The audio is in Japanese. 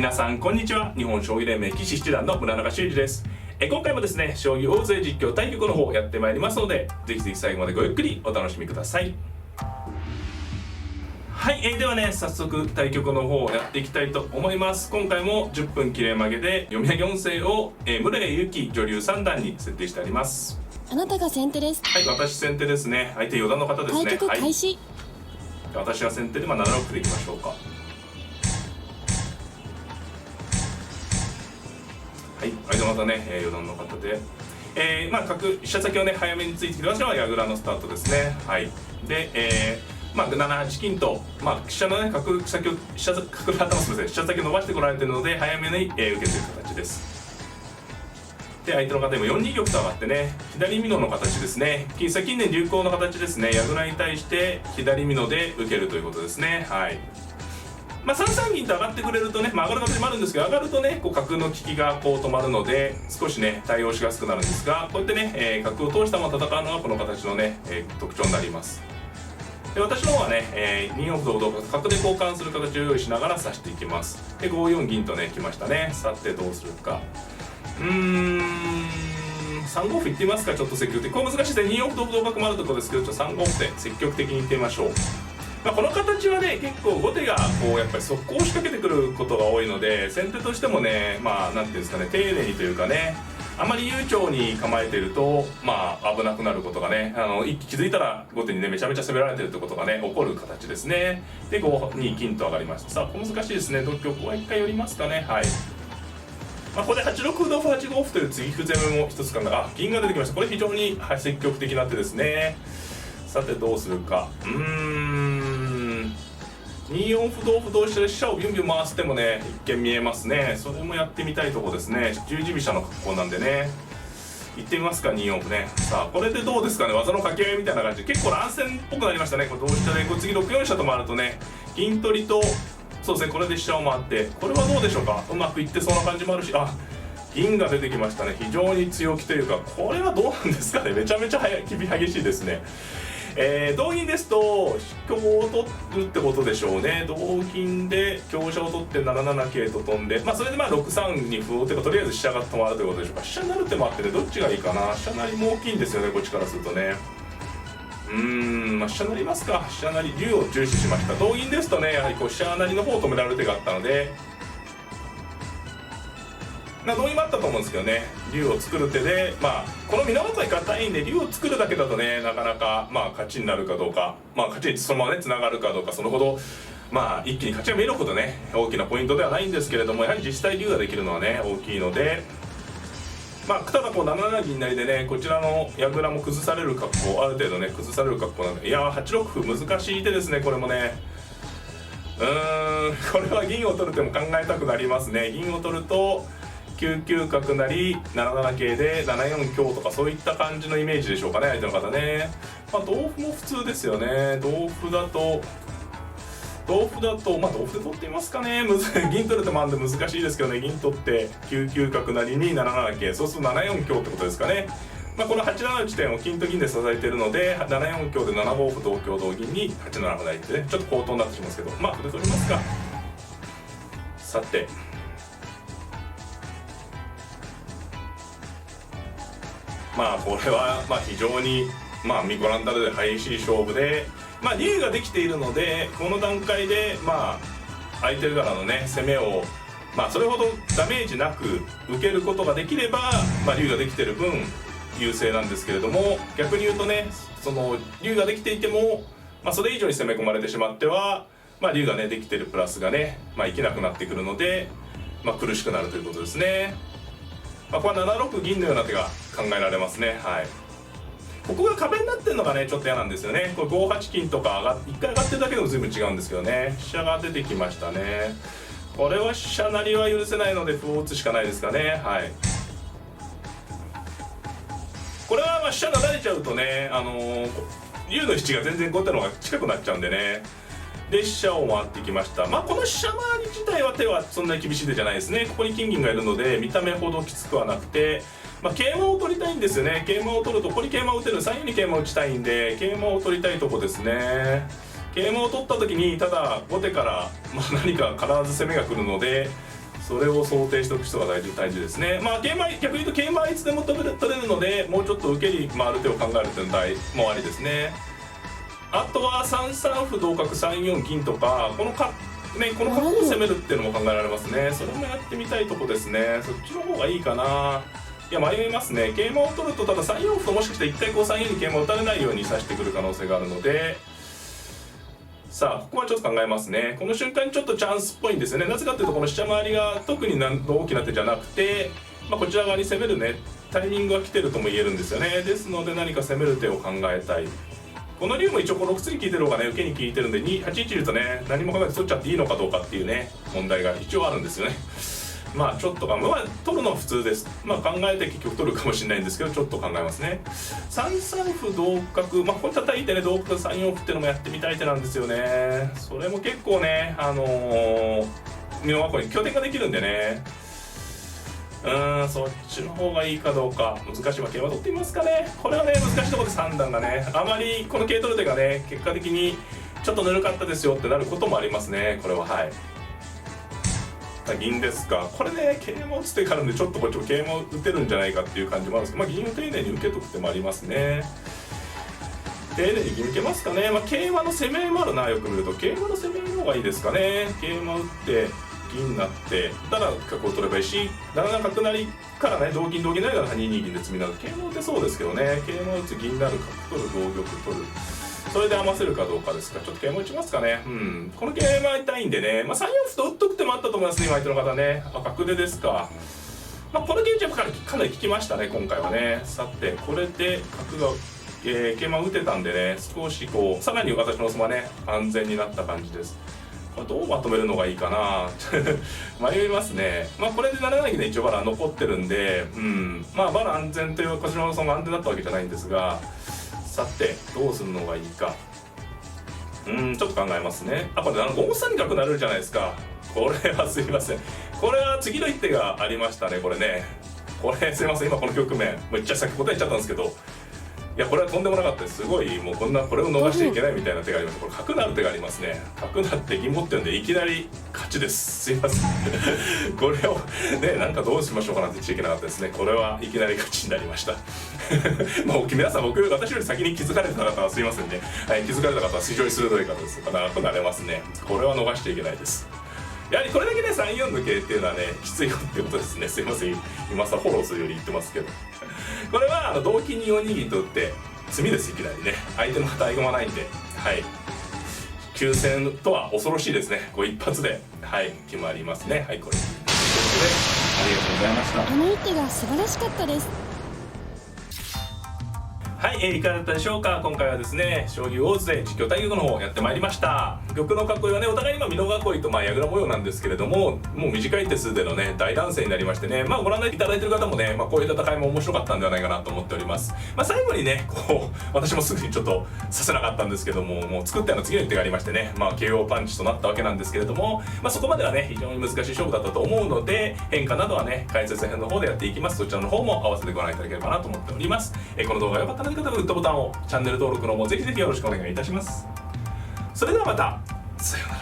皆さんこんにちは。日本将棋連盟棋士七段の村中修司です。今回もですね、将棋大勢実況対局の方やってまいりますので、ぜひぜひ最後までごゆっくりお楽しみください。はい、ではね、早速対局の方をやっていきたいと思います。今回も10分切れ曲げで読み上げ音声を、村江由紀女流三段に設定してあります。あなたが先手です。はい、私先手ですね。相手四段の方ですね。対局開始。はい、私は先手で7六歩でいきましょうか。はい、相手の方ね、四段の方で、角飛車先をね早めについてきましたのは矢倉のスタートですね。はい。で、7八金と、飛車のね角先を飛車先を伸ばしてこられているので早めに、受けている形です。で相手の方にも4二玉と上がってね、左美濃の形ですね。近年流行の形ですね。矢倉に対して左美濃で受けるということですね。はい。3三銀と上がってくれるとね、上がる形もあるんですけど、上がるとねこう角の利きがこう止まるので少しね対応しやすくなるんですが、こうやってね、角を通したまま戦うのがこの形のね、特徴になります。で私の方はね、2四歩同角で交換する形を用意しながら指していきます。で5四銀とね来ましたね。さてどうするか。3五歩いってみますか。ちょっと積極的、これ難しいですね。2四歩同角もあるところですけど、3五歩で積極的にいってみましょう。この形はね結構後手がこうやっぱり速攻を仕掛けてくることが多いので、先手としてもねなんていうんですかね、丁寧にというかね、あまり悠長に構えていると危なくなることがね、気づいたら後手にねめちゃめちゃ攻められてるってことがね起こる形ですね。で5二金と上がりました。さあこれ難しいですね。同玉は一回寄りますかね。はい。ここで8六歩同歩8五歩という継ぎ歩攻めも一つ考え、銀が出てきました。これ非常に積極的な手ですね。さてどうするか。2四歩同歩同飛車で飛車をビュンビュン回す手もね一見見えますね。それもやってみたいところですね。十字飛車の格好なんでね、行ってみますか。2四歩ね。さあこれでどうですかね。技の掛け合いみたいな感じで結構乱戦っぽくなりましたね。これ同飛車で次6四飛車と回るとね、銀取りとそうですね、これで飛車を回って、これはどうでしょうか。うまくいってそうな感じもあるし、銀が出てきましたね。非常に強気というか、これはどうなんですかね。めちゃめちゃ激しいですね。同銀ですと香を取るってことでしょうね。同銀で香車を取って7七桂と飛んで、それで6三に歩を打てばとりあえず飛車が止まるということでしょうか。飛車になる手もあってね、どっちがいいかな。飛車成りも大きいんですよね、こっちからするとね。飛車成りますか。飛車成り竜を重視しました。同銀ですとねやはりこう飛車成りの方を止められる手があったので、同銀もあったと思うんですけどね、竜を作る手でこの源が硬いんで竜を作るだけだとねなかなか勝ちになるかどうか、勝ちにそのままねつながるかどうか、そのほど一気に勝ちが見えるほどね大きなポイントではないんですけれども、やはり実際竜ができるのはね大きいので、ただこう7七銀成でねこちらの矢倉も崩される格好、ある程度ね崩される格好なので、いや8六歩難しい手ですね。これもねこれは銀を取る手も考えたくなりますね。銀を取ると9九角成7七桂で7四香とかそういった感じのイメージでしょうかね、相手の方ね。同歩も普通ですよね。同歩だと同歩で取ってみますかね。銀取る手もあるんで難しいですけどね。銀取って9九角成に7七桂、そうすると7四香ってことですかね。この8七の地点を金と銀で支えているので、7四香で7五歩同香同銀に8七歩成ってね、ちょっと高等になってしまうんですけど、歩で取りますか。さてこれは非常にご覧たるで激しい勝負で、竜ができているのでこの段階で相手からのね攻めをそれほどダメージなく受けることができれば竜ができている分優勢なんですけれども、逆に言うとねその竜ができていてもそれ以上に攻め込まれてしまっては竜がねできているプラスがね生きなくなってくるので苦しくなるということですね。これは7六銀のような手が考えられますね。はい。ここが壁になってるのがねちょっと嫌なんですよね。これ5八金とか1回上がってるだけでも随分違うんですけどね。飛車が出てきましたね。これは飛車成りは許せないので歩を打つしかないですかね。はい。これは飛車が成れちゃうとね竜の質が全然後手の方が近くなっちゃうんでね。で飛車を回ってきました。この飛車回り自体は手はそんなに厳しい手じゃないですね。ここに金銀がいるので見た目ほどきつくはなくて、桂馬を取りたいんですよね。桂馬を取るとここに桂馬を打てる、3四に桂馬を打ちたいんで桂馬を取りたいとこですね。桂馬を取った時にただ後手から何か必ず攻めが来るので、それを想定しておく人が大事ですね。まあ逆に言うと桂馬はいつでも取れるので、もうちょっと受けに回る手を考えるというのもありですね。あとは3三歩同角3四銀とかこの角を攻めるっていうのも考えられますね。それもやってみたいとこですね。そっちの方がいいかな。いや迷いますね。桂馬を取るとただ3四歩ともしかして一回こう3四に桂馬を打たれないように指してくる可能性があるので、さあここはちょっと考えますね。この瞬間にちょっとチャンスっぽいんですよね。なぜかというとこの飛車回りが特に大きな手じゃなくて、こちら側に攻めるねタイミングが来てるとも言えるんですよね。ですので何か攻める手を考えたい。この竜も一応この6つに効いてる方がね受けに効いてるんで8一竜とね何も考えて取っちゃっていいのかどうかっていうね問題が一応あるんですよね。ちょっと取るのは普通です。考えて結局取るかもしれないんですけど、ちょっと考えますね。3三歩同角、これ叩いてね同角3四歩っていうのもやってみたい手なんですよね。それも結構ね美濃囲いに拠点ができるんでね、そっちの方がいいかどうか難しい。桂馬取ってみますかね。これはね難しいところで3段がねあまりこの桂取る手がね結果的にちょっとぬるかったですよってなることもありますね。これは銀ですか。これね桂馬打つ手があるんでちょっとこっちも桂馬打てるんじゃないかっていう感じもあるんですけど、銀を丁寧に受けとく手もありますね。丁寧に銀受けますかね。桂馬の攻めもあるな。よく見ると桂馬の攻めの方がいいですかね。桂馬打って銀になってたら角を取ればいいし、7七角成からね同銀成なら2二銀で詰みなる。桂馬打てそうですけどね。桂馬打つ銀成角取る同玉取る、それで余せるかどうかですか。ちょっと桂馬打ちますかね。この桂馬痛いんでね、3四歩と打っとく手もあったと思いますね。今相手の方ね。角出ですか。この桂馬かなり効きましたね今回はね。さてこれで角が、桂馬打てたんでね、少しこうさらに私の王様ね安全になった感じです。これどうまとめるのがいいかな迷いますね。これで7七銀で一応バラ残ってるんで、バラ安全というこちらの王様が安全だったわけじゃないんですが、さてどうするのがいいか。ちょっと考えますね。これ5三角なるじゃないですか。これはすいません。これは次の一手がありましたね。これね。これすいません。今この局面めっちゃさっき答えちゃったんですけど、いやこれはとんでもなかったです。すごいもうこれを逃しちゃいけないみたいな手があります。これ角なる手がありますね。角なって銀持ってるんでいきなり勝ちです。すいませんこれをねなんかどうしましょうかなんて言っちゃいけなかったですね。これはいきなり勝ちになりました皆さん私より先に気づかれた方はすいませんね。気づかれた方は非常に鋭い方ですから長くなれますね。これは逃しちゃいけないです。やはりこれだけで3四抜けっていうのはねきついよってことですね。すいません今さフォローするように言ってますけどこれは同金に4二銀と打って詰みです。いきなりね相手の方合駒ないんで、急戦とは恐ろしいですね。こう一発で決まりますね。これということでありがとうございました。あの一手が素晴らしかったです。いかがだったでしょうか。今回はですね将棋ウォーズで実況対局の方をやってまいりました。玉の囲いはねお互いに美濃囲いと矢倉模様なんですけれども、もう短い手数でのね大乱戦になりましてね、ご覧いただいてる方もね、こういう戦いも面白かったんではないかなと思っております。最後にねこう私もすぐにちょっとさせなかったんですけども、もう作ったの次の一手がありましてね、KO パンチとなったわけなんですけれども、そこまではね非常に難しい勝負だったと思うので、変化などはね解説編の方でやっていきます。そちらの方も合わせてご覧いただければなと思っております。この動画が良かった方はグッドボタンを、チャンネル登録の方もぜひぜひよろしくお願いいたします。それではまた、さようなら。